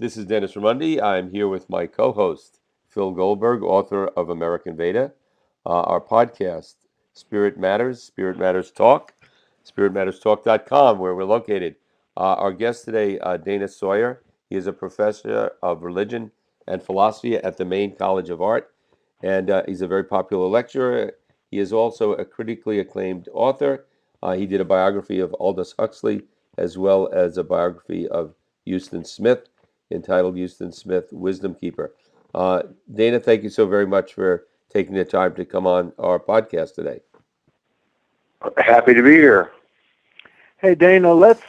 This is Dennis Ramundi. I'm here with my co-host, Phil Goldberg, author of American Veda. Our podcast, Spirit Matters Talk, spiritmatterstalk.com, where we're located. Our guest today, Dana Sawyer. He is a professor of religion and philosophy at the Maine College of Art, and he's a very popular lecturer. He is also a critically acclaimed author. He did a biography of Aldous Huxley, as well as a biography of Houston Smith, entitled Houston Smith, Wisdom Keeper. Dana, thank you so very much for taking the time to come on our podcast today. Happy to be here. Hey, Dana, let's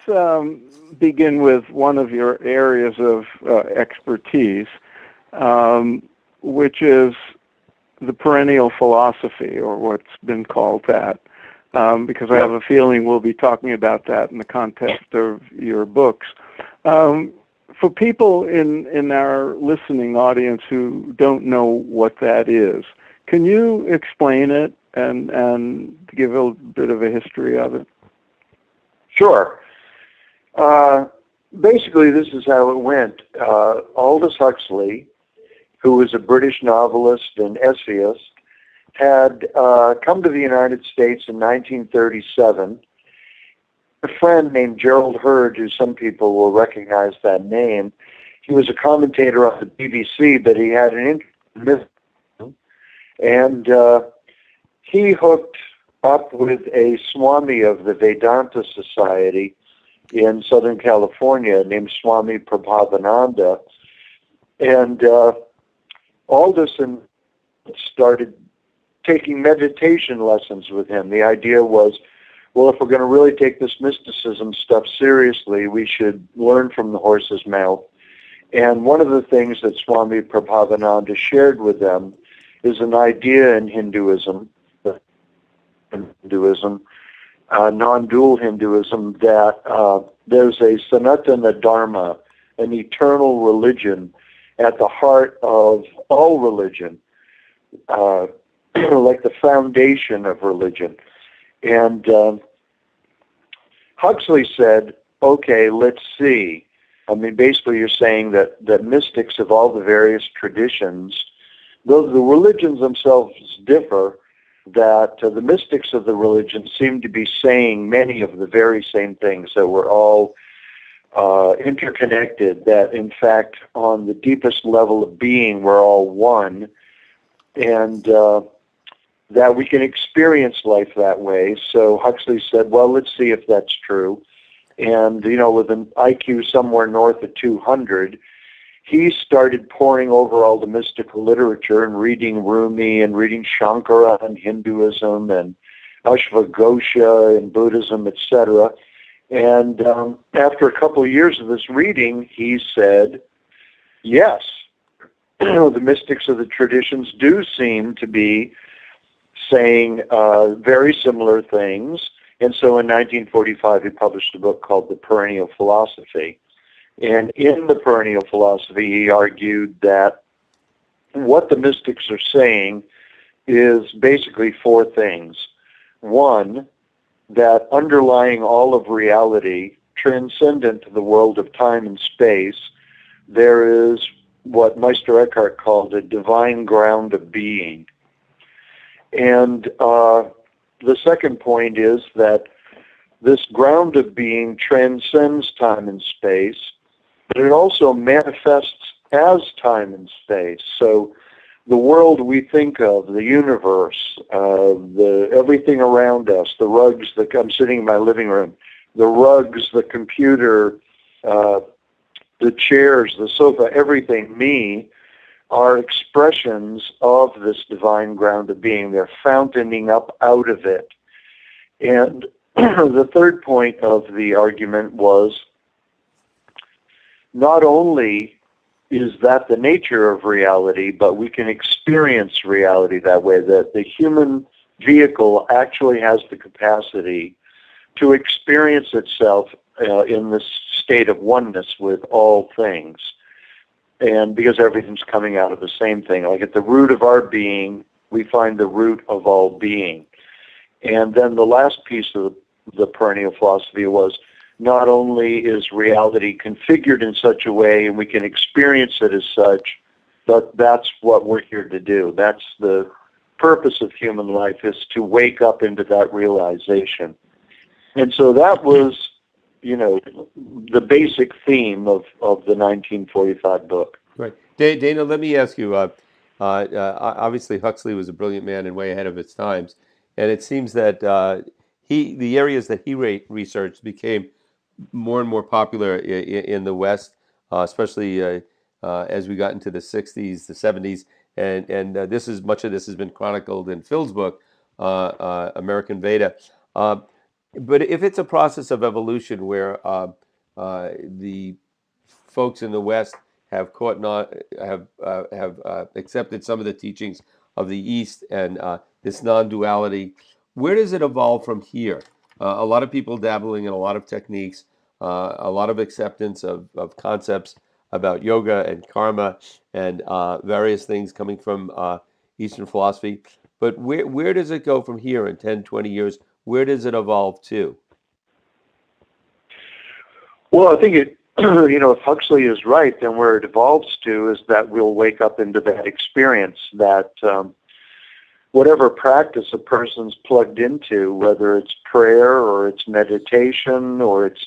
begin with one of your areas of expertise, which is the perennial philosophy, or what's been called that, because I have a feeling we'll be talking about that in the context of your books. For people in our listening audience who don't know what that is, can you explain it and give a bit of a history of it? Sure. Basically, this is how it went. Aldous Huxley, who was a British novelist and essayist, had come to the United States in 1937. A friend named Gerald Hurd, who some people will recognize that name, he was a commentator on the BBC, but he had an interest in and he hooked up with a Swami of the Vedanta Society in Southern California named Swami Prabhavananda, and Aldous started taking meditation lessons with him. The idea was, well, if we're going to really take this mysticism stuff seriously, we should learn from the horse's mouth. And one of the things that Swami Prabhavananda shared with them is an idea in Hinduism, non-dual Hinduism, that there's a Sanatana Dharma, an eternal religion, at the heart of all religion, like the foundation of religion. And Huxley said, okay, let's see. I mean, basically you're saying that mystics of all the various traditions, though the religions themselves differ, that the mystics of the religion seem to be saying many of the very same things, that we're all interconnected, that in fact on the deepest level of being we're all one, and that we can experience life that way. So Huxley said, well, let's see if that's true. And, with an IQ somewhere north of 200, he started poring over all the mystical literature and reading Rumi and reading Shankara and Hinduism and Ashvagosha and Buddhism, etc. And after a couple of years of this reading, he said, yes, the mystics of the traditions do seem to be saying very similar things. And so in 1945, he published a book called The Perennial Philosophy. And in The Perennial Philosophy, he argued that what the mystics are saying is basically four things. One, that underlying all of reality, transcendent to the world of time and space, there is what Meister Eckhart called a divine ground of being. And the second point is that this ground of being transcends time and space, but it also manifests as time and space. So the world we think of, the universe, everything around us, the rugs that I'm sitting in my living room, the rugs, the computer, the chairs, the sofa, everything, me, are expressions of this divine ground of being. They're fountaining up out of it. And the third point of the argument was, not only is that the nature of reality, but we can experience reality that way, that the human vehicle actually has the capacity to experience itself in this state of oneness with all things. And because everything's coming out of the same thing, like at the root of our being, we find the root of all being. And then the last piece of the perennial philosophy was not only is reality configured in such a way and we can experience it as such, but that's what we're here to do. That's the purpose of human life, is to wake up into that realization. And so that was, the basic theme of the 1945 book. Right. Dana, let me ask you, obviously Huxley was a brilliant man and way ahead of his times, and it seems that the areas that he researched became more and more popular in the West, especially as we got into the 60s, the 70s, and much of this has been chronicled in Phil's book, American Veda. But if it's a process of evolution where the folks in the West have accepted some of the teachings of the East and this non-duality, where does it evolve from here? A lot of people dabbling in a lot of techniques, a lot of acceptance of concepts about yoga and karma and various things coming from Eastern philosophy. But where does it go from here in 10, 20 years? Where does it evolve to? Well, I think it, if Huxley is right, then where it evolves to is that we'll wake up into that experience that whatever practice a person's plugged into, whether it's prayer or it's meditation or it's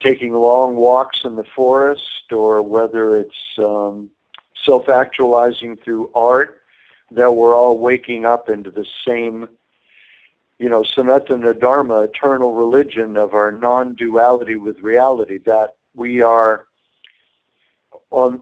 taking long walks in the forest or whether it's self-actualizing through art, that we're all waking up into the same, Sanatana Dharma, eternal religion of our non-duality with reality, that we are,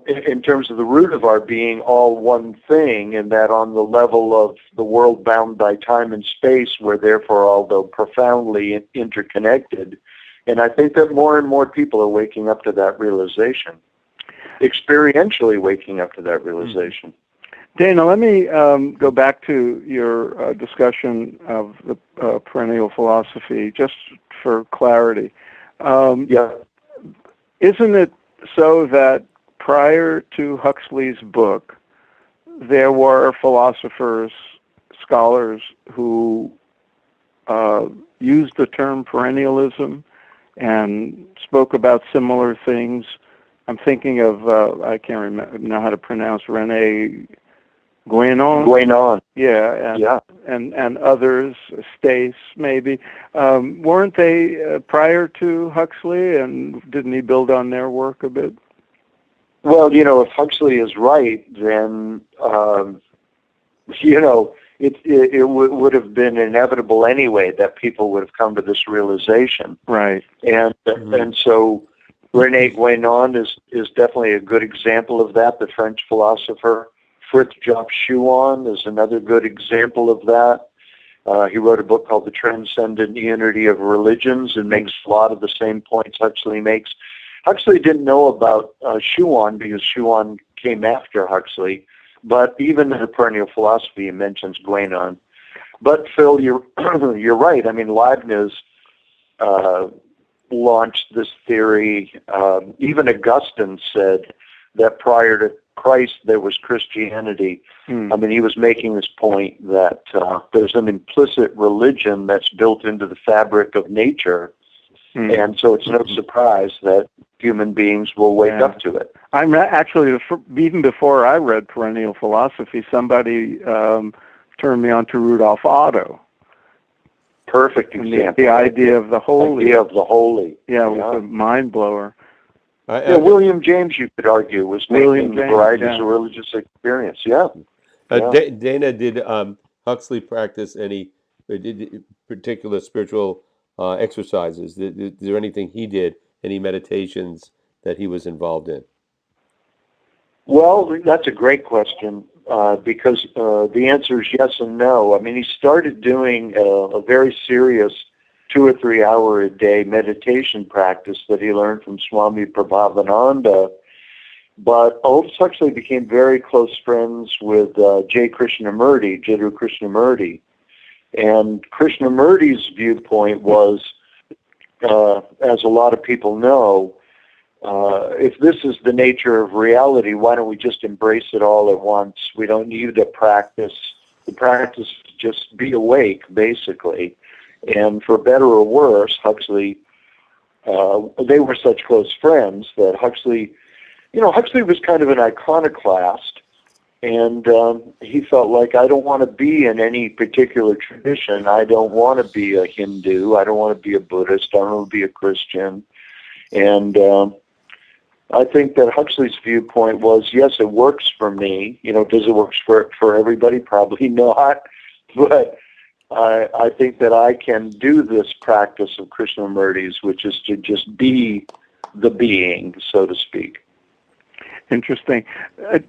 in terms of the root of our being, all one thing, and that on the level of the world bound by time and space, we're therefore, although profoundly interconnected. And I think that more and more people are waking up to that realization, experientially waking up to that realization. Dana, let me go back to your discussion of the perennial philosophy, just for clarity. Yeah. Isn't it so that prior to Huxley's book, there were philosophers, scholars who used the term perennialism and spoke about similar things? I'm thinking of, I can't know how to pronounce, René Guénon. Yeah, and others, Stace maybe. Weren't they prior to Huxley, and didn't he build on their work a bit? Well, if Huxley is right, then, it would have been inevitable anyway that people would have come to this realization. Right. And so René Guénon is definitely a good example of that, the French philosopher. Fritjof Schuon is another good example of that. He wrote a book called The Transcendent Unity of Religions and makes a lot of the same points Huxley makes. Huxley didn't know about Schuon because Schuon came after Huxley, but even in the perennial philosophy, he mentions Guénon. But Phil, you're right. I mean, Leibniz launched this theory. Even Augustine said that prior to Christ, there was Christianity. I mean, he was making this point that there's an implicit religion that's built into the fabric of nature, and so it's no surprise that human beings will wake up to it. I'm actually, even before I read perennial philosophy, somebody turned me on to Rudolf Otto. Perfect example. The idea of the holy. Idea of the holy. Yeah, it was a mind blower. William James, you could argue, was making varieties of religious experience. Yeah. Dana, did Huxley practice any particular spiritual exercises? Is there anything he did, any meditations that he was involved in? Well, that's a great question because the answer is yes and no. I mean, he started doing a very serious 2 or 3 hour a day meditation practice that he learned from Swami Prabhavananda. But Aldous Huxley became very close friends with Jiddu Krishnamurti. And Krishnamurti's viewpoint was, as a lot of people know, if this is the nature of reality, why don't we just embrace it all at once? We don't need a practice. The practice is just be awake, basically. And for better or worse, Huxley they were such close friends that Huxley was kind of an iconoclast, and he felt like, I don't want to be in any particular tradition. I don't want to be a Hindu. I don't want to be a Buddhist. I don't want to be a Christian. And I think that Huxley's viewpoint was, yes, it works for me. Does it work for everybody? Probably not. But I think that I can do this practice of Krishnamurti's, which is to just be the being, so to speak. Interesting.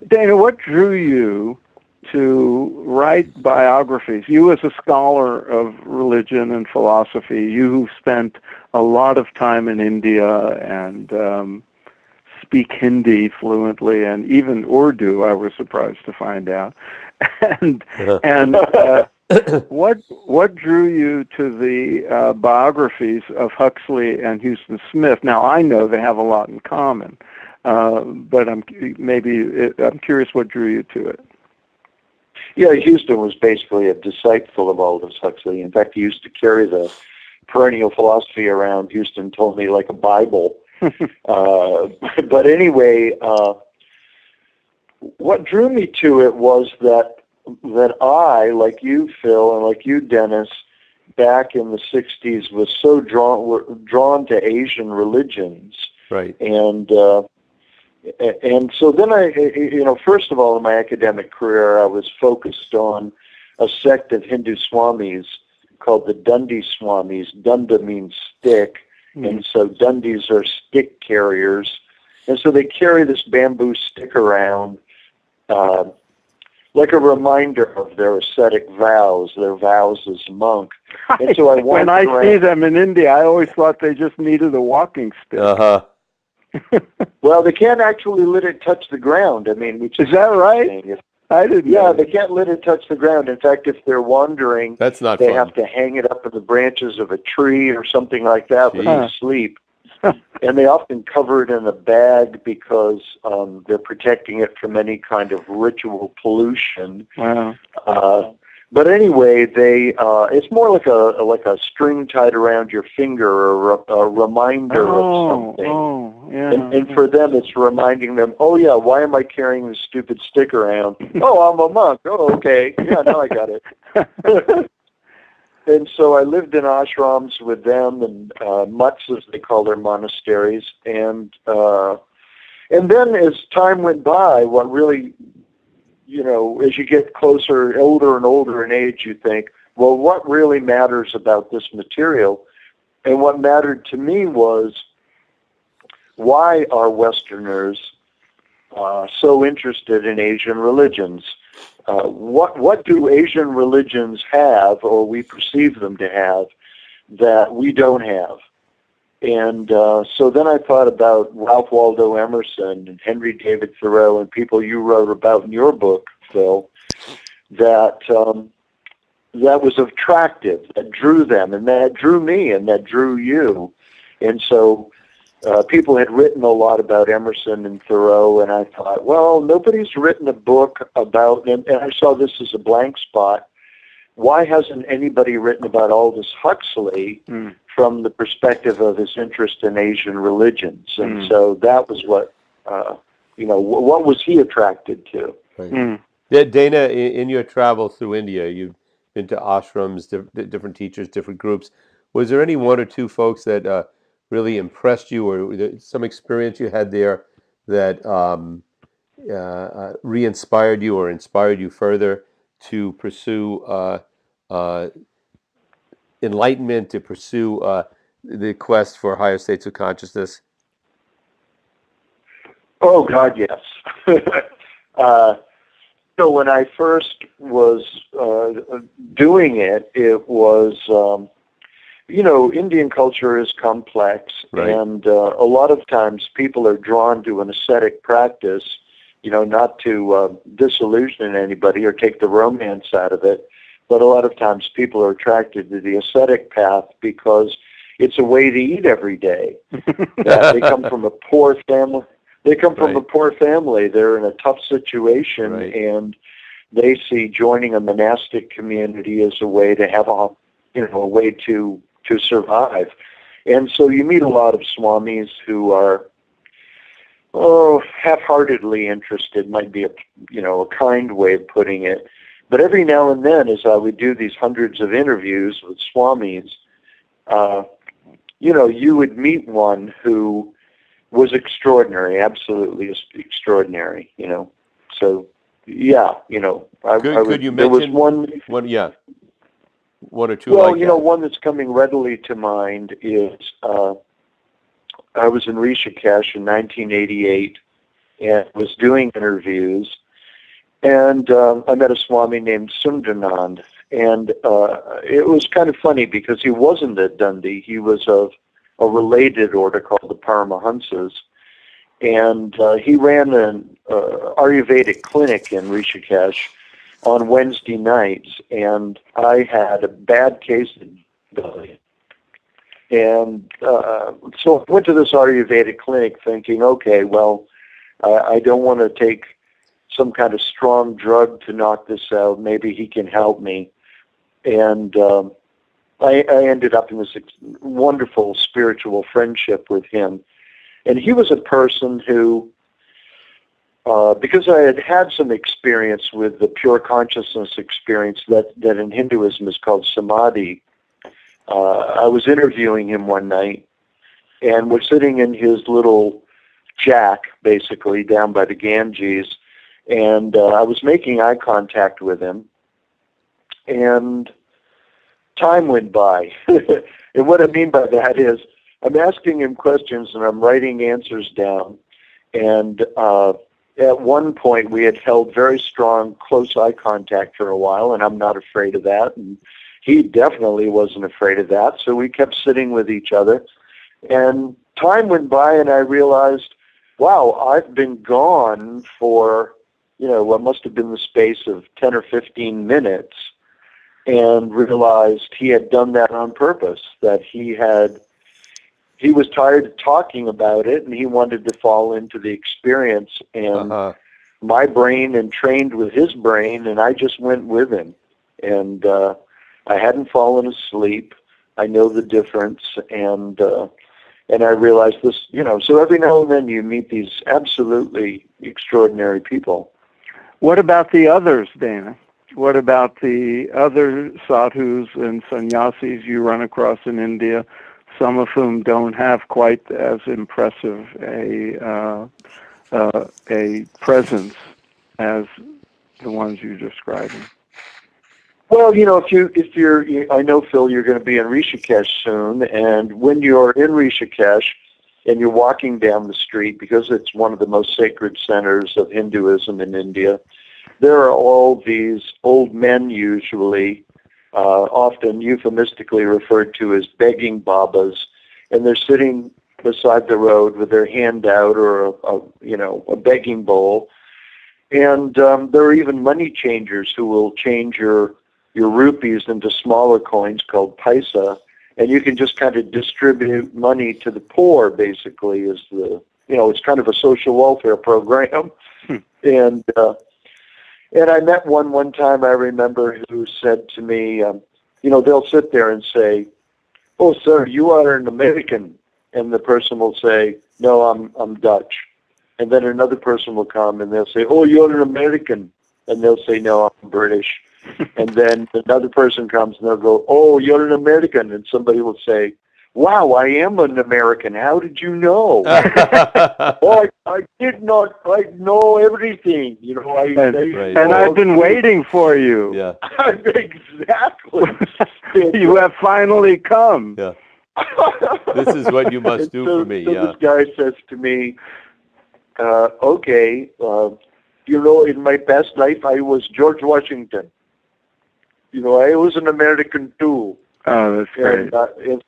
Dana, what drew you to write biographies? You as a scholar of religion and philosophy, you who've spent a lot of time in India and speak Hindi fluently, and even Urdu, I was surprised to find out. And what drew you to the biographies of Huxley and Houston Smith? Now, I know they have a lot in common, but I'm curious what drew you to it. Yeah, Houston was basically a disciple of Aldous Huxley. In fact, he used to carry the perennial philosophy around. Houston told me like a Bible. But anyway, what drew me to it was that I, like you, Phil, and like you, Dennis, back in the 60s was so drawn to Asian religions. Right. And so then first of all, in my academic career, I was focused on a sect of Hindu Swamis called the Dundee Swamis. Dunda means stick, and so Dundies are stick carriers. And so they carry this bamboo stick around like a reminder of their ascetic vows, their vows as a monk. And so when I see them in India, I always thought they just needed a walking stick. Uh-huh. Well, they can't actually let it touch the ground. I mean, which is that right? I didn't. Yeah, they can't let it touch the ground. In fact, if they're wandering, that's not they fun. have to hang it up in the branches of a tree or something like that when they sleep. And they often cover it in a bag because they're protecting it from any kind of ritual pollution. Wow. But anyway, it's more like a string tied around your finger, or a reminder of something. Oh, yeah. And for them, it's reminding them, oh yeah, why am I carrying this stupid stick around? Oh, I'm a monk. Oh, okay. Yeah, now I got it. And so I lived in ashrams with them, and mutts, as they call their monasteries. And then as time went by, what really, as you get closer, older and older in age, you think, well, what really matters about this material? And what mattered to me was, why are Westerners so interested in Asian religions? What do Asian religions have, or we perceive them to have, that we don't have? And so then I thought about Ralph Waldo Emerson and Henry David Thoreau and people you wrote about in your book, Phil, that was attractive, that drew them, and that drew me, and that drew you. And so people had written a lot about Emerson and Thoreau, and I thought, well, nobody's written a book about, and I saw this as a blank spot, why hasn't anybody written about Aldous Huxley from the perspective of his interest in Asian religions? And so that was what, what was he attracted to? Right. Yeah, Dana, in your travel through India, you've been to ashrams, different teachers, different groups. Was there any one or two folks that really impressed you, or some experience you had there that re-inspired you or inspired you further to pursue enlightenment, to pursue the quest for higher states of consciousness? Oh, God, yes. So when I first was doing it, it was... Indian culture is complex, right. And a lot of times people are drawn to an ascetic practice, not to disillusion anybody or take the romance out of it, but a lot of times people are attracted to the ascetic path because it's a way to eat every day. They come from a poor family. They're in a tough situation, right. And they see joining a monastic community as a way to have a way to survive. And so you meet a lot of swamis who are, half-heartedly interested, might be a kind way of putting it. But every now and then, as I would do these hundreds of interviews with swamis, you would meet one who was extraordinary, absolutely extraordinary, So, yeah, Could you there was mention one or two well, like that? one that's coming readily to mind is I was in Rishikesh in 1988 and was doing interviews, and I met a Swami named Sundanand, and it was kind of funny because he wasn't at Dundee. He was of a related order called the Paramahansas, and he ran an Ayurvedic clinic in Rishikesh on Wednesday nights, and I had a bad case of belly. And so I went to this Ayurvedic clinic thinking, okay, well, I don't want to take some kind of strong drug to knock this out. Maybe he can help me. And I ended up in this wonderful spiritual friendship with him. And he was a person who, because I had had some experience with the pure consciousness experience that in Hinduism is called samadhi, I was interviewing him one night, and we're sitting in his little jack, basically, down by the Ganges, and I was making eye contact with him, and time went by. And what I mean by that is I'm asking him questions and I'm writing answers down, and at one point we had held very strong, close eye contact for a while, and I'm not afraid of that, and he definitely wasn't afraid of that, so we kept sitting with each other, and time went by and I realized, wow, I've been gone for, what must have been the space of 10 or 15 minutes, and realized he had done that on purpose, that he was tired of talking about it, and he wanted to fall into the experience, and my brain entrained with his brain, and I just went with him, and I hadn't fallen asleep. I know the difference, and I realized this, so every now and then you meet these absolutely extraordinary people. What about the others, Dana? What about the other sadhus and sannyasis you run across in India, some of whom don't have quite as impressive a presence as the ones you're describing? Well, if you're, I know, Phil, you're going to be in Rishikesh soon, and when you're in Rishikesh and you're walking down the street, because it's one of the most sacred centers of Hinduism in India, there are all these old men, usually, often euphemistically referred to as begging babas, and they're sitting beside the road with their hand out or a begging bowl, and there are even money changers who will change your rupees into smaller coins called paisa, and you can just kind of distribute money to the poor, basically, is it's kind of a social welfare program. And I met one time, I remember, who said to me, they'll sit there and say, "Oh, sir, you are an American." And the person will say, "No, I'm Dutch." And then another person will come and they'll say, "Oh, you're an American." And they'll say, "No, I'm British." And then another person comes and they'll go, "Oh, you're an American." And somebody will say, "Wow, I am an American. How did you know?" "Oh, I did not. I know everything. And I've been waiting for you. Yeah. Exactly. You have finally come. Yeah. This is what you must do for me. So this guy says to me, "Okay, in my past life, I was George Washington. I was an American too." Oh, that's great. And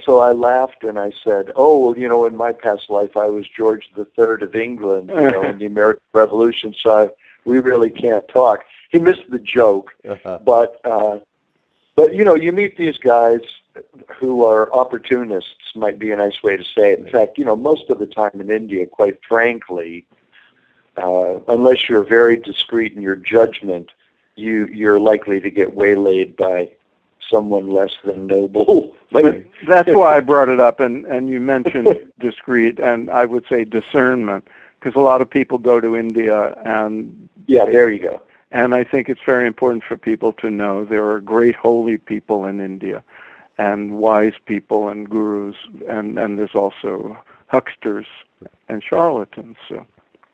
so I laughed and I said, "Oh, well, in my past life, I was George III of England, in the American Revolution, so we really can't talk." He missed the joke, but you meet these guys who are opportunists, might be a nice way to say it. In fact, most of the time in India, quite frankly, unless you're very discreet in your judgment, you're likely to get waylaid by someone less than noble. But that's why I brought it up, and you mentioned discrete, and I would say discernment, because a lot of people go to India, and yeah, there you go. And I think it's very important for people to know there are great holy people in India, and wise people and gurus, and there's also hucksters and charlatans. So,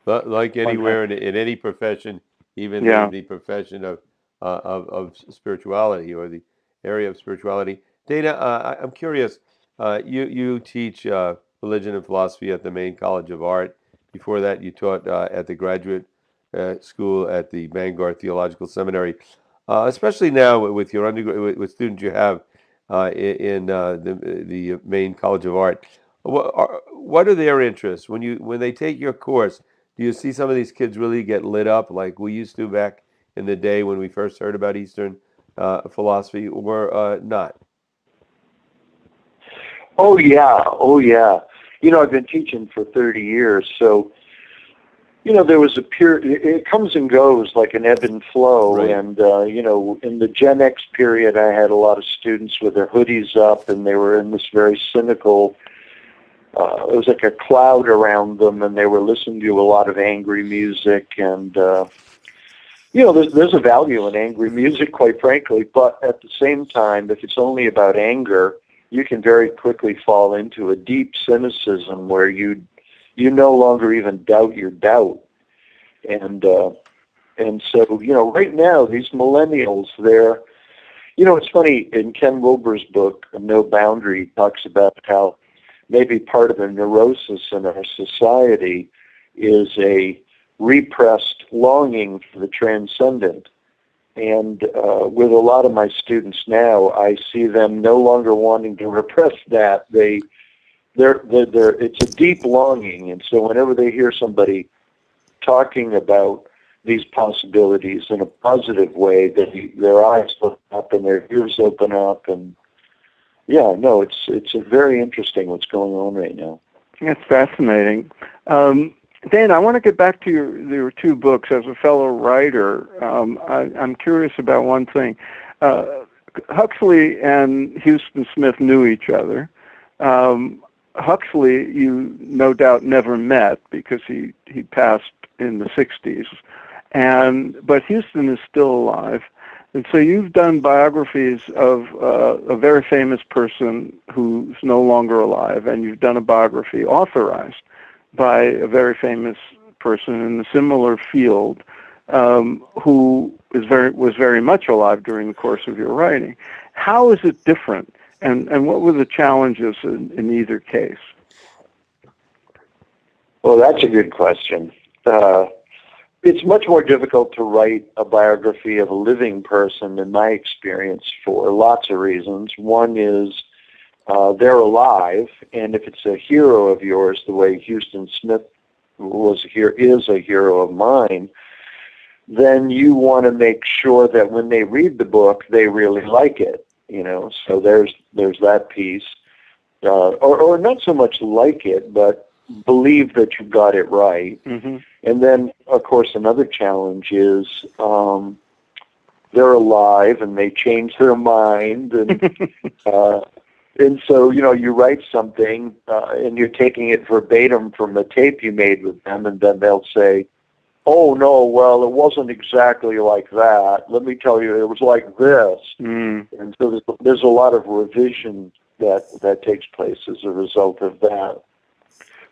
like anywhere in any profession, even the profession of spirituality or the area of spirituality. Dana, I'm curious. You teach religion and philosophy at the Maine College of Art. Before that, you taught at the graduate school at the Bangor Theological Seminary. Especially now with your undergrad, with students you have in the Maine College of Art. What are their interests when they take your course? Do you see some of these kids really get lit up like we used to back in the day when we first heard about Eastern philosophy, or not? Oh yeah, oh yeah. I've been teaching for 30 years, so there was a period. It comes and goes like an ebb and flow. Right. And in the Gen X period, I had a lot of students with their hoodies up, and they were in this very cynical. It was like a cloud around them, and they were listening to a lot of angry music. And there's a value in angry music, quite frankly. But at the same time, if it's only about anger, you can very quickly fall into a deep cynicism where you no longer even doubt your doubt. And so, right now, these millennials, they're, it's funny, in Ken Wilber's book, No Boundary, he talks about how maybe part of the neurosis in our society is a repressed longing for the transcendent. And with a lot of my students now, I see them no longer wanting to repress that. It's a deep longing, and so whenever they hear somebody talking about these possibilities in a positive way, their eyes open up and their ears open up, and it's a very interesting what's going on right now. It's fascinating. Dan, I want to get back to your two books. As a fellow writer, I'm curious about one thing. Huxley and Houston Smith knew each other. Huxley, you no doubt never met because he passed in the 60s, but Houston is still alive. And so you've done biographies of a very famous person who's no longer alive, and you've done a biography authorized by a very famous person in a similar field who was very much alive during the course of your writing. How is it different, and what were the challenges in either case? Well, that's a good question. It's much more difficult to write a biography of a living person, in my experience, for lots of reasons. One is they're alive, and if it's a hero of yours, the way Houston Smith is a hero of mine, then you want to make sure that when they read the book, they really like it. So there's that piece, or not so much like it, but believe that you got it right. Mm-hmm. And then, of course, another challenge is they're alive and they change their mind, and so, you write something and you're taking it verbatim from the tape you made with them, and then they'll say, oh, no, well, it wasn't exactly like that. Let me tell you, it was like this. Mm. And so there's a lot of revision that takes place as a result of that.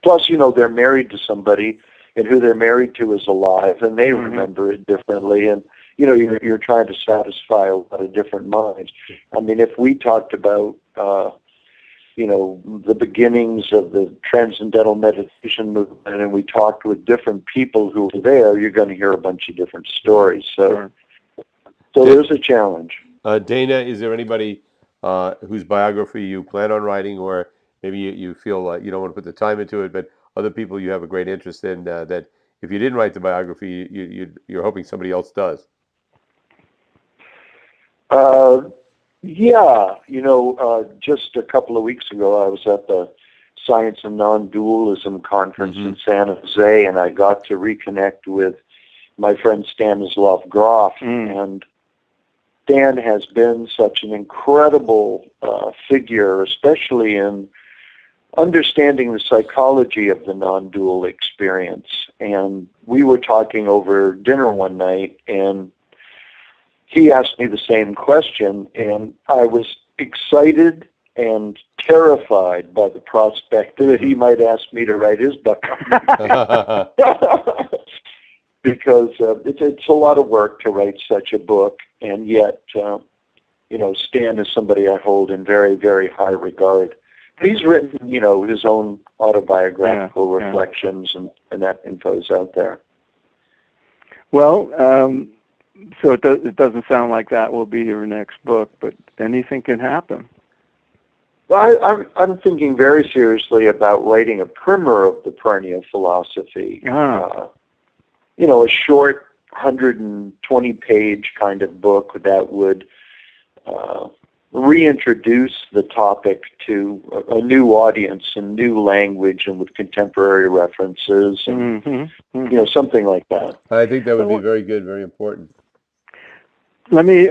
Plus, they're married to somebody, and who they're married to is alive, and they remember it differently. And, you're trying to satisfy a lot of different minds. I mean, if we talked about, the beginnings of the transcendental meditation movement, and we talked with different people who were there, you're going to hear a bunch of different stories. So there's a challenge. Dana, is there anybody whose biography you plan on writing, or maybe you feel like you don't want to put the time into it, but other people you have a great interest in that if you didn't write the biography, you're hoping somebody else does? Just a couple of weeks ago, I was at the Science and Non-Dualism Conference in San Jose, and I got to reconnect with my friend Stanislav Grof, and Stan has been such an incredible figure, especially in understanding the psychology of the non-dual experience. And we were talking over dinner one night, and he asked me the same question, and I was excited and terrified by the prospect that he might ask me to write his book. Because it's a lot of work to write such a book, and yet, Stan is somebody I hold in very, very high regard. He's written, his own autobiographical reflections, and that info's out there. Well, so it doesn't sound like that will be your next book, but anything can happen. Well, I'm thinking very seriously about writing a primer of the perennial philosophy. A short 120-page kind of book that would reintroduce the topic to a new audience in new language and with contemporary references and something like that. I think that would be very good, very important. Let me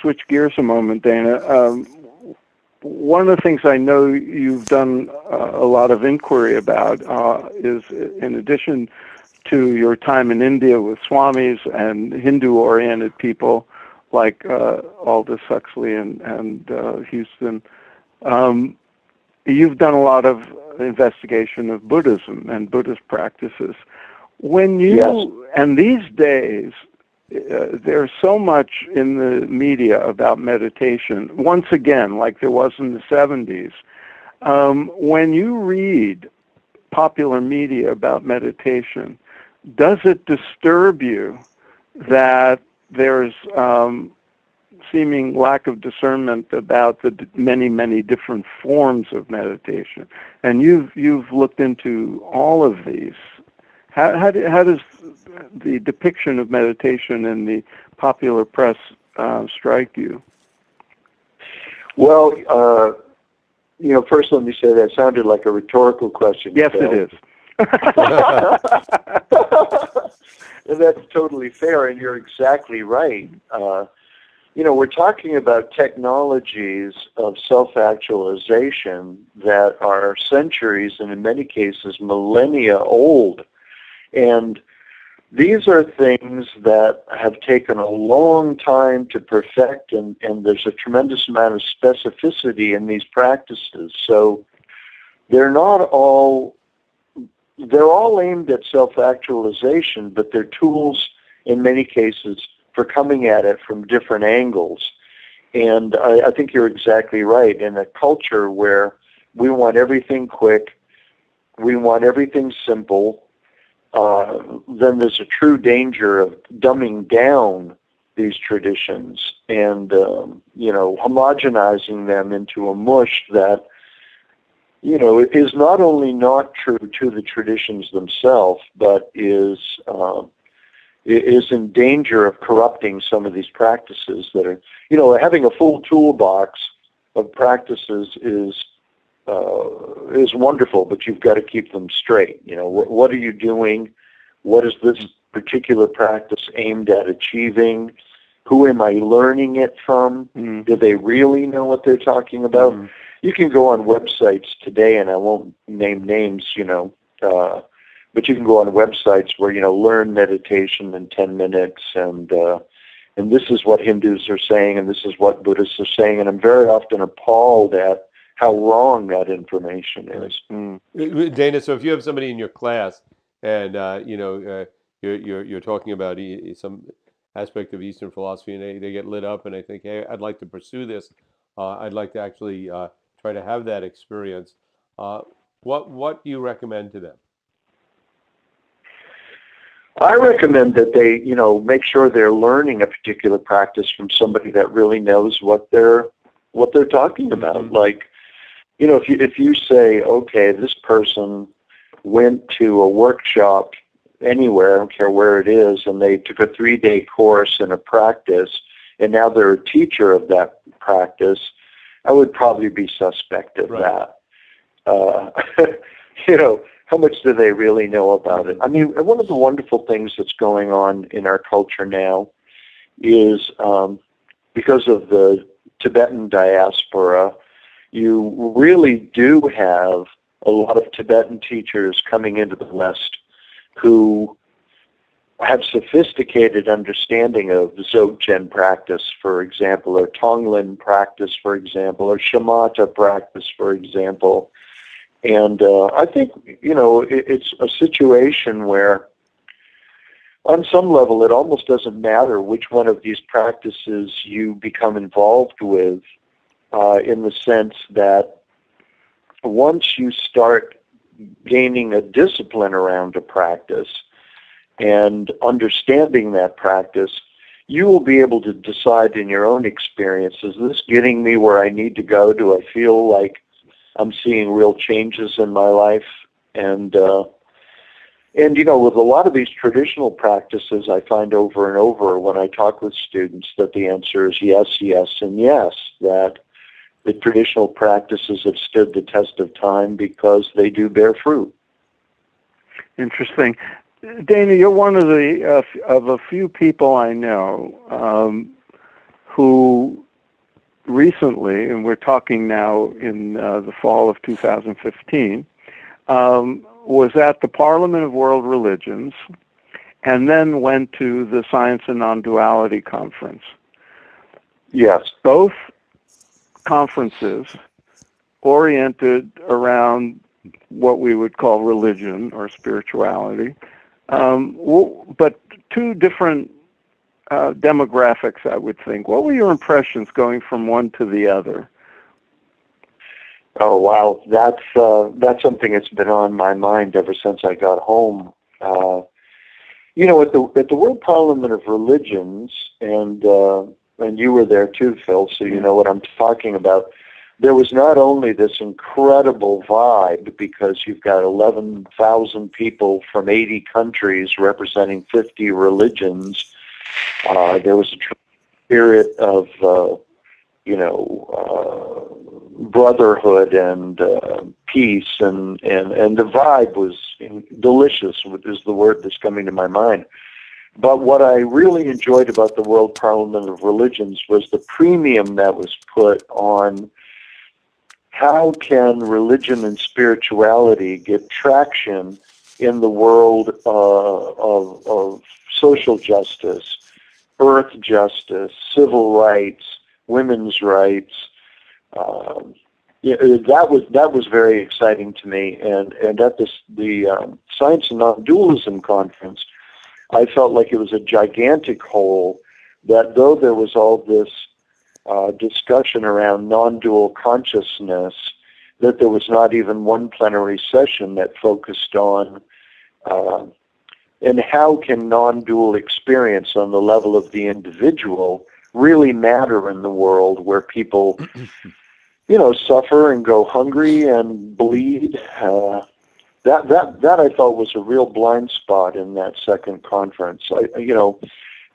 switch gears a moment, Dana. One of the things I know you've done a lot of inquiry about is, in addition to your time in India with Swamis and Hindu-oriented people like Aldous Huxley and Houston, you've done a lot of investigation of Buddhism and Buddhist practices. And these days, there's so much in the media about meditation, once again, like there was in the 70s. When you read popular media about meditation, does it disturb you that there's seeming lack of discernment about the many, many different forms of meditation? And you've looked into all of these. How does the depiction of meditation in the popular press strike you? Well, first let me say that sounded like a rhetorical question. Yes, Phil. It is. And that's totally fair, and you're exactly right. We're talking about technologies of self-actualization that are centuries and in many cases millennia old. And these are things that have taken a long time to perfect, and there's a tremendous amount of specificity in these practices. So they're all aimed at self-actualization, but they're tools in many cases for coming at it from different angles. And I think you're exactly right. In a culture where we want everything quick, we want everything simple, then there's a true danger of dumbing down these traditions and, homogenizing them into a mush that, is not only not true to the traditions themselves, but is in danger of corrupting some of these practices that are, having a full toolbox of practices is wonderful, but you've got to keep them straight. What are you doing? What is this particular practice aimed at achieving? Who am I learning it from? Do they really know what they're talking about? You can go on websites today, and I won't name names, but you can go on websites where, learn meditation in 10 minutes, and this is what Hindus are saying, and this is what Buddhists are saying, and I'm very often appalled at how wrong that information is. Dana, so if you have somebody in your class and you're talking about some aspect of Eastern philosophy, and they get lit up, and they think, hey, I'd like to pursue this. I'd like to actually try to have that experience. What do you recommend to them? I recommend that they, make sure they're learning a particular practice from somebody that really knows what they're talking about. Like, if you say, okay, this person went to a workshop anywhere, I don't care where it is, and they took a 3-day course in a practice, and now they're a teacher of that practice, I would probably be suspect of that. How much do they really know about it? I mean, one of the wonderful things that's going on in our culture now is because of the Tibetan diaspora, you really do have a lot of Tibetan teachers coming into the West who have sophisticated understanding of Dzogchen practice, for example, or Tonglen practice, for example, or Shamatha practice, for example. And I think, it's a situation where, on some level, it almost doesn't matter which one of these practices you become involved with, in the sense that once you start gaining a discipline around a practice and understanding that practice, you will be able to decide in your own experience, is this getting me where I need to go? Do I feel like I'm seeing real changes in my life? And with a lot of these traditional practices, I find over and over when I talk with students that the answer is yes, yes, and yes, that the traditional practices have stood the test of time because they do bear fruit. Interesting. Dana, you're one of a few people I know who recently, and we're talking now in the fall of 2015, was at the Parliament of World Religions and then went to the Science and Non-Duality Conference. Yes. Both conferences oriented around what we would call religion or spirituality, but two different demographics, I would think. What were your impressions going from one to the other? Oh, wow. That's something that's been on my mind ever since I got home. At the World Parliament of Religions, and you were there too, Phil, so you know what I'm talking about. There was not only this incredible vibe because you've got 11,000 people from 80 countries representing 50 religions. There was a spirit of, brotherhood and peace, and the vibe was delicious, is the word that's coming to my mind. But what I really enjoyed about the World Parliament of Religions was the premium that was put on how can religion and spirituality get traction in the world of social justice, earth justice, civil rights, women's rights. That was very exciting to me. And at the Science and Non-Dualism Conference, I felt like it was a gigantic whole, that though there was all this discussion around non-dual consciousness, that there was not even one plenary session that focused on and how can non-dual experience on the level of the individual really matter in the world where people, suffer and go hungry and bleed. That I thought was a real blind spot in that second conference.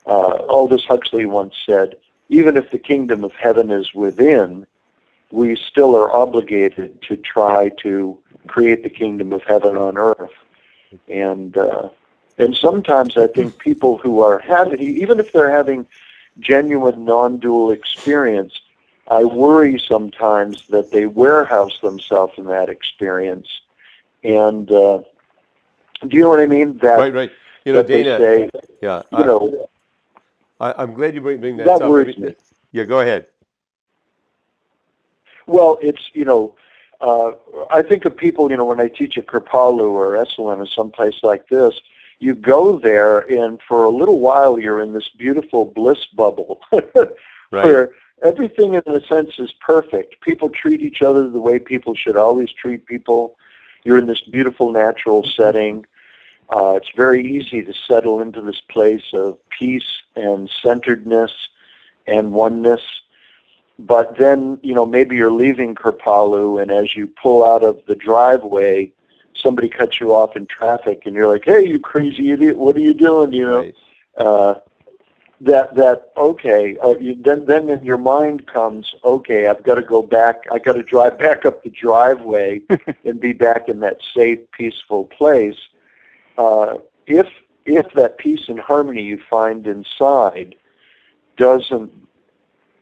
Aldous Huxley once said, even if the kingdom of heaven is within, we still are obligated to try to create the kingdom of heaven on earth. And sometimes I think people who are having, even if they're having genuine non-dual experience, I worry sometimes that they warehouse themselves in that experience. And do you know what I mean? That, right. That Dana, they say, yeah, I'm glad you bring that that up. worries me. Yeah, go ahead. Well, it's, I think of people, when I teach at Kripalu or Esalen or someplace like this, you go there and for a little while you're in this beautiful bliss bubble where everything in a sense is perfect. People treat each other the way people should always treat people. You're in this beautiful natural setting. It's very easy to settle into this place of peace and centeredness and oneness. But then, maybe you're leaving Kripalu, and as you pull out of the driveway, somebody cuts you off in traffic, and you're like, "Hey, you crazy idiot! What are you doing?" Then in your mind comes, okay, I've got to go back. I got to drive back up the driveway and be back in that safe, peaceful place. If that peace and harmony you find inside doesn't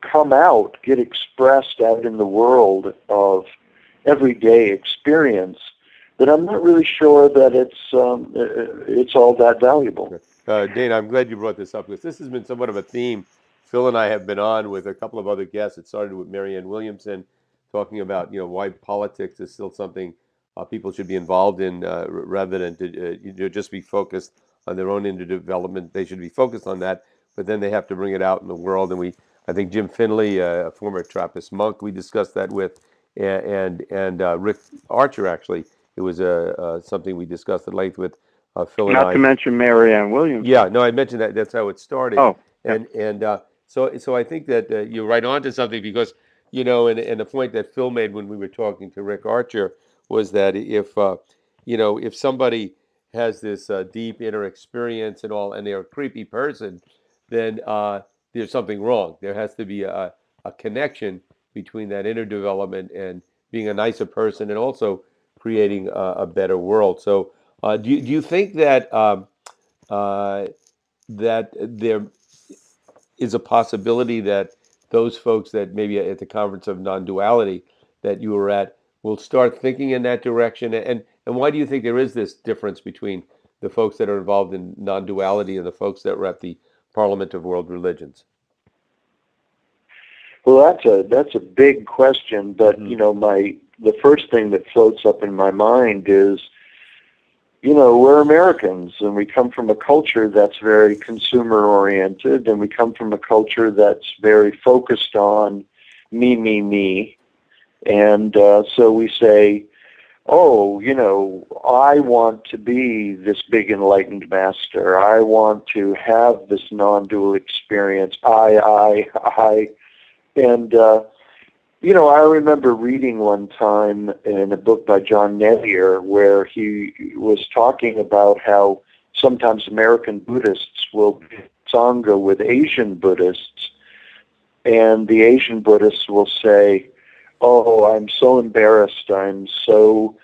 come out, get expressed out in the world of everyday experience, then I'm not really sure that it's all that valuable. Dana, I'm glad you brought this up because this has been somewhat of a theme Phil and I have been on with a couple of other guests. It started with Marianne Williamson talking about why politics is still something people should be involved in rather than to just be focused on their own individual development. They should be focused on that, but then they have to bring it out in the world. And I think Jim Finley, a former Trappist monk, we discussed that with, and Rick Archer actually. It was something we discussed at length with Phil and Not to I. mention Marianne Williams. Yeah, no, I mentioned that. That's how it started. Oh, yeah. And so I think that you're right on to something because and the point that Phil made when we were talking to Rick Archer was that if somebody has this deep inner experience and all, and they're a creepy person, then there's something wrong. There has to be a connection between that inner development and being a nicer person, and also creating a better world. So, do you think that that there is a possibility that those folks that maybe at the conference of non-duality that you were at will start thinking in that direction? And why do you think there is this difference between the folks that are involved in non-duality and the folks that were at the Parliament of World Religions? Well, that's a big question, but the first thing that floats up in my mind is, we're Americans, and we come from a culture that's very consumer-oriented, and we come from a culture that's very focused on me, me, me. And so we say, oh, I want to be this big enlightened master. I want to have this non-dual experience. I. And, I remember reading one time in a book by John Nettier where he was talking about how sometimes American Buddhists will be Sangha with Asian Buddhists, and the Asian Buddhists will say, oh, I'm so embarrassed, I'm so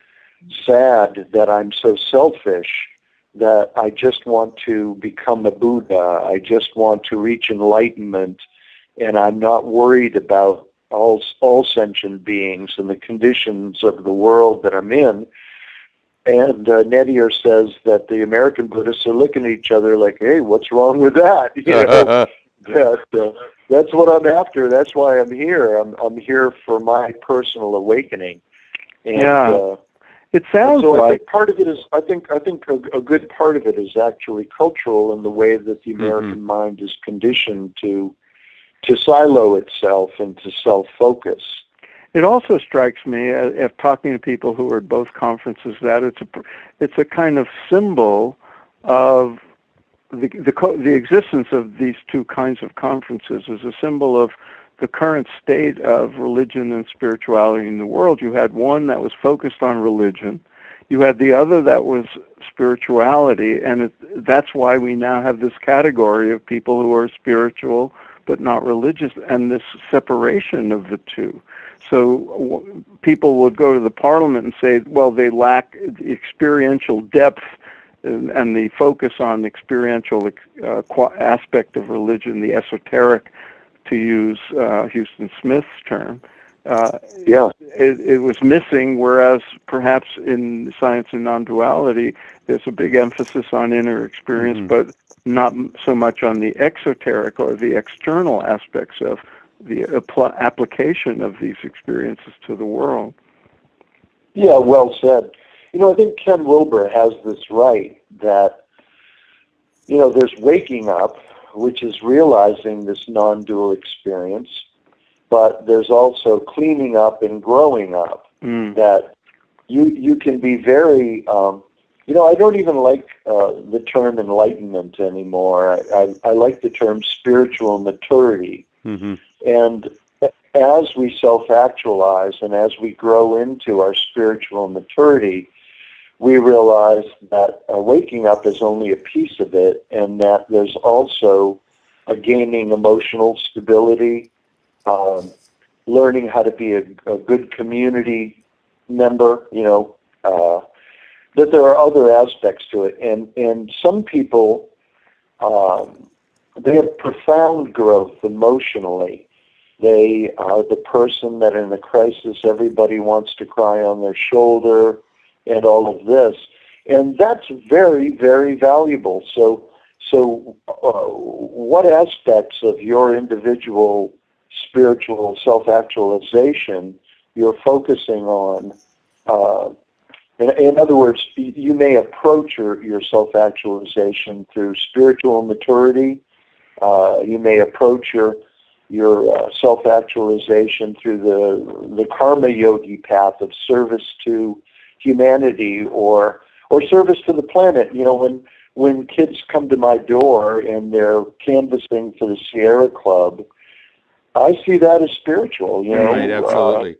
sad that I'm so selfish that I just want to become a Buddha, I just want to reach enlightenment, and I'm not worried about all sentient beings and the conditions of the world that I'm in. And Nettier says that the American Buddhists are looking at each other like, hey, what's wrong with that? That's what I'm after. That's why I'm here. I'm here for my personal awakening. And, it sounds so like I think part of it is. I think a good part of it is actually cultural in the way that the American mind is conditioned to silo itself and to self-focus. It also strikes me, if talking to people who are at both conferences, that it's a kind of symbol of the existence of these two kinds of conferences is a symbol of the current state of religion and spirituality in the world. You had one that was focused on religion. You had the other that was spirituality, and that's why we now have this category of people who are spiritual but not religious, and this separation of the two. So people would go to the Parliament and say, well, they lack the experiential depth and the focus on the experiential aspect of religion, the esoteric, to use Houston Smith's term. It was missing, whereas perhaps in science and non-duality, there's a big emphasis on inner experience, but not so much on the exoteric or the external aspects of the application of these experiences to the world. Yeah, well said. I think Ken Wilber has this right that, there's waking up, which is realizing this non-dual experience, but there's also cleaning up and growing up, that you can be very... I don't even like the term enlightenment anymore. I like the term spiritual maturity. And as we self-actualize and as we grow into our spiritual maturity, we realize that waking up is only a piece of it, and that there's also a gaining emotional stability, learning how to be a good community member, that there are other aspects to it. And some people, they have profound growth emotionally, They are the person that in a crisis everybody wants to cry on their shoulder and all of this. And that's very, very valuable. So what aspects of your individual spiritual self-actualization you're focusing on? In other words, you may approach your self-actualization through spiritual maturity. You may approach your self-actualization through the karma yogi path of service to humanity or service to the planet. You know, when kids come to my door and they're canvassing for the Sierra Club, I see that as spiritual. You know, Right, absolutely.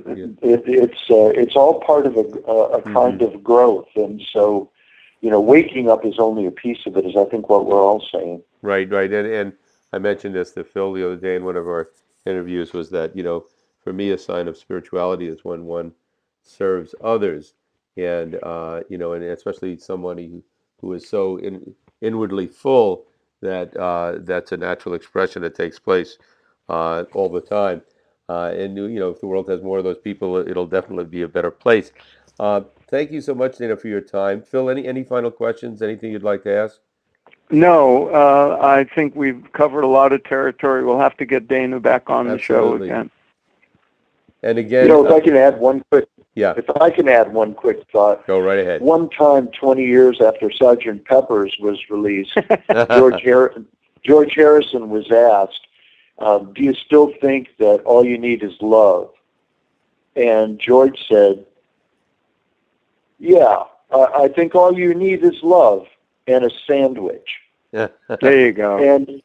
It's all part of a kind of growth, and so, you know, waking up is only a piece of it. Is I think what we're all saying. Right, and I mentioned this to Phil the other day in one of our interviews, was that, you know, for me a sign of spirituality is when one serves others, and you know, and especially somebody who is so inwardly full that that's a natural expression that takes place all the time. And you know, if the world has more of those people, it'll definitely be a better place. Thank you so much, Dana, for your time. Phil, any final questions? Anything you'd like to ask? No, I think we've covered a lot of territory. We'll have to get Dana back on the show Absolutely. again. And again, You know, if I can add one quick thought. Go right ahead. One time, 20 years after Sgt. Pepper's was released, George Harrison was asked, do you still think that all you need is love? And George said, yeah, I think all you need is love and a sandwich. There you go. And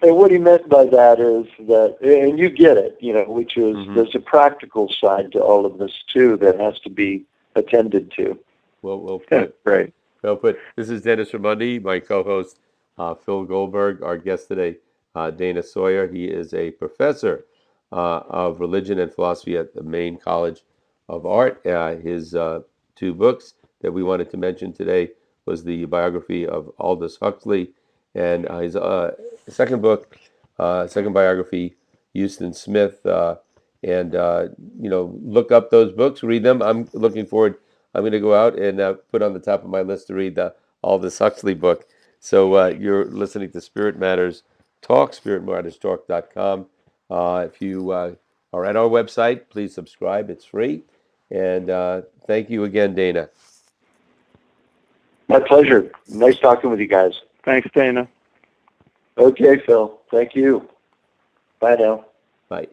what he meant by that is that, and you get it, you know, which is there's a practical side to all of this too that has to be attended to. Well put. Great. Well put. This is Dennis Ramundi, my co-host Phil Goldberg, our guest today, Dana Sawyer. He is a professor of religion and philosophy at the Maine College of Art. His two books that we wanted to mention today was the biography of Aldous Huxley, and his second book, second biography, Houston Smith. And you know, look up those books, read them. I'm looking forward. I'm going to go out and put on the top of my list to read the Aldous Huxley book. So you're listening to Spirit Matters Talk, spiritmatterstalk.com. If you are at our website, please subscribe. It's free. And thank you again, Dana. My pleasure. Nice talking with you guys. Thanks, Dana. Okay, Phil. Thank you. Bye now. Bye.